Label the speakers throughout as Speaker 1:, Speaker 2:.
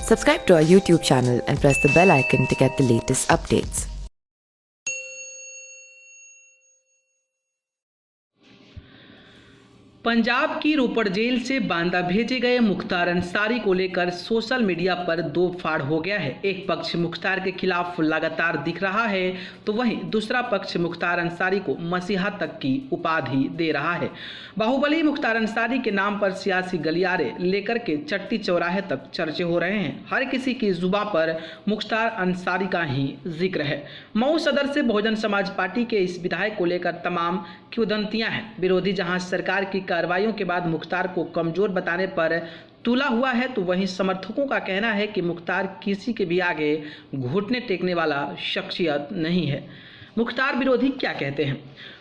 Speaker 1: Subscribe to our YouTube channel and press the bell icon to get the latest updates.
Speaker 2: Punjab की रोपड़ jail से बांदा भेजे गए मुख्तार अंसारी को लेकर सोशल मीडिया पर दो फाड़ हो गया है। एक पक्ष मुख्तार के खिलाफ लगातार दिख रहा है तो वहीं दूसरा पक्ष मुख्तार अंसारी को मसीहा तक की उपाधि दे रहा है। बाहुबली मुख्तार अंसारी के नाम पर सियासी गलियारे लेकर के चट्टी चौराहे तक चर्चे हो रहे हैं। हर किसी की जुबां पर मुख्तार अंसारी का ही जिक्र है। मऊ सदर से बहुजन समाज पार्टी के इस विधायक को लेकर तमाम किंवदंतियां हैं। विरोधी जहां सरकार की कार्रवाइयों के बाद मुख्तार को कमजोर बताने पर तुला हुआ है तो वहीं समर्थकों का कहना है कि मुख्तार किसी के भी आगे घुटने टेकने वाला शख्सियत नहीं है। मुख्तार विरोधी क्या कहते हैं?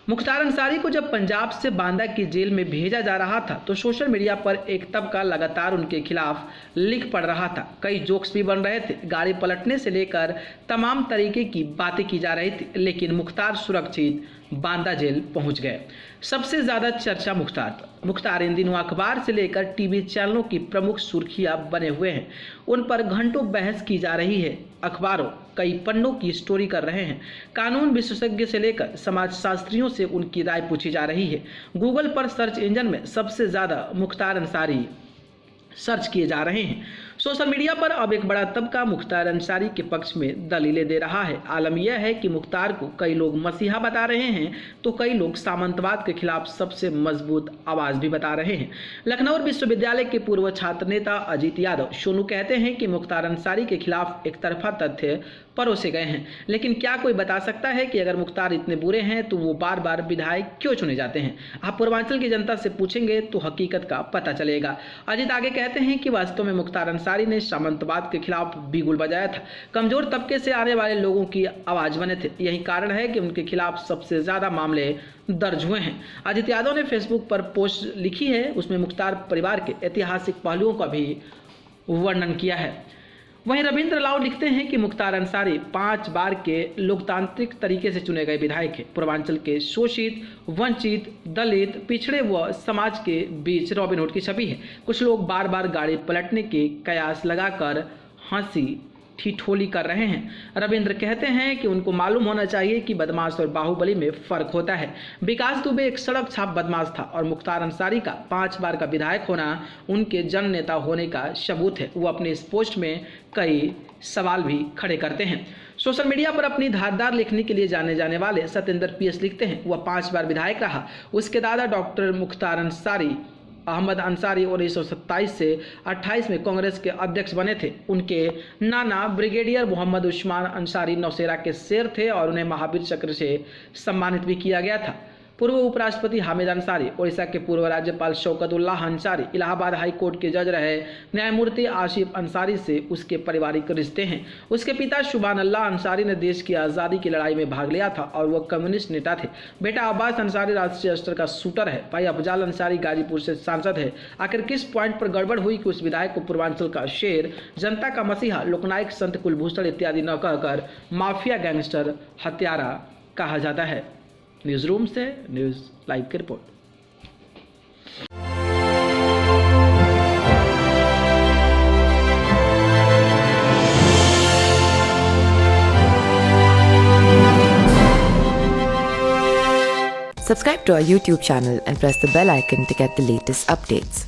Speaker 2: मुख्तार अंसारी को जब पंजाब से बांदा की जेल में भेजा जा रहा था तो सोशल मीडिया पर एक तबका लगातार उनके खिलाफ लिख पड़ रहा था। कई जोक्स भी बन रहे थे। गाड़ी पलटने से लेकर तमाम तरीके की बातें की जा रही थी, लेकिन मुख्तार सुरक्षित बांदा जेल पहुंच गए। सबसे ज्यादा चर्चा मुख्तार इन दिनों अखबार से लेकर टीवी चैनलों की प्रमुख सुर्खियां बने हुए हैं। उन पर घंटों बहस की जा रही है। अखबारों कई पन्नों की स्टोरी कर रहे हैं। कानून विशेषज्ञ से लेकर समाजशास्त्रियों से उनकी राय पूछी जा रही है। गूगल पर सर्च इंजन में सबसे ज्यादा मुख्तार अंसारी सर्च किए जा रहे हैं। सोशल मीडिया पर अब एक बड़ा तबका मुख्तार अंसारी के पक्ष में दलीलें दे रहा है। आलम यह है कि मुख्तार को कई लोग मसीहा बता रहे हैं तो कई लोग सामंतवाद के खिलाफ सबसे मजबूत आवाज भी बता रहे हैं। लखनऊ विश्वविद्यालय के पूर्व छात्र नेता अजीत यादव सोनू कहते हैं कि मुख्तार अंसारी के खिलाफ एक तरफा तथ्य परोसे गए हैं, लेकिन क्या कोई बता सकता है कि अगर मुख्तार इतने बुरे हैं तो वो बार बार विधायक क्यों चुने जाते हैं? आप पूर्वांचल की जनता से पूछेंगे तो हकीकत का पता चलेगा। अजीत आगे कहते हैं कि वास्तव में मुख्तार अंसारी ने सामंतवाद के खिलाफ बिगुल बजाया था। कमजोर तबके से आने वाले लोगों की आवाज बने थे। यही कारण है कि उनके खिलाफ सबसे ज्यादा मामले दर्ज हुए हैं। अजीत यादव ने फेसबुक पर पोस्ट लिखी है, उसमें मुख्तार परिवार के ऐतिहासिक पहलुओं का भी वर्णन किया है। वहीं रविंद्र लाल लिखते हैं कि मुख्तार अंसारी 5 बार के लोकतांत्रिक तरीके से चुने गए विधायक हैं। पूर्वांचल के शोषित, वंचित, दलित, पिछड़े व समाज के बीच रॉबिन हुड की छवि है। कुछ लोग बार बार गाड़ी पलटने के कयास लगाकर हंसी ठिठोली कर रहे हैं। रविंद्र कहते हैं कि उनको मालूम होना चाहिए कि बदमाश और बाहुबली में फर्क होता है। विकास दुबे एक सड़क छाप बदमाश था और मुख्तार अंसारी का 5 बार का विधायक होना उनके जन नेता होने का सबूत है। वो अपने इस पोस्ट में कई सवाल भी खड़े करते हैं। सोशल मीडिया पर अपनी धारदार लिखने के लिए जाने जाने वाले सत्येंद्र PS लिखते हैं, वह 5 बार विधायक रहा। उसके दादा डॉक्टर मुख्तार अंसारी अहमद अंसारी 1927 से 28 में कांग्रेस के अध्यक्ष बने थे। उनके नाना ब्रिगेडियर मोहम्मद उस्मान अंसारी नौशेरा के शेर थे और उन्हें महावीर चक्र से सम्मानित भी किया गया था। पूर्व उपराष्ट्रपति हामिद अंसारी, ओडिशा के पूर्व राज्यपाल शौकतुल्लाह अंसारी, इलाहाबाद हाई कोर्ट के जज रहे न्यायमूर्ति आसिफ अंसारी से उसके पारिवारिक रिश्ते हैं। उसके पिता शुबान अल्लाह अंसारी ने देश की आज़ादी की लड़ाई में भाग लिया था और वह कम्युनिस्ट नेता थे। बेटा अब्बास अंसारी राष्ट्रीय स्तर का शूटर है। भाई अफजाल अंसारी गाजीपुर से सांसद है। आखिर किस पॉइंट पर गड़बड़ हुई कि उस विधायक को पूर्वांचल का शेर, जनता का मसीहा, लोकनायक, संत कुलभूषण इत्यादि न कहकर माफिया, गैंगस्टर, हत्यारा कहा जाता है? न्यूज़ रूम से न्यूज़ लाइव की report.
Speaker 1: Subscribe to our YouTube channel and press the bell icon to get the latest updates.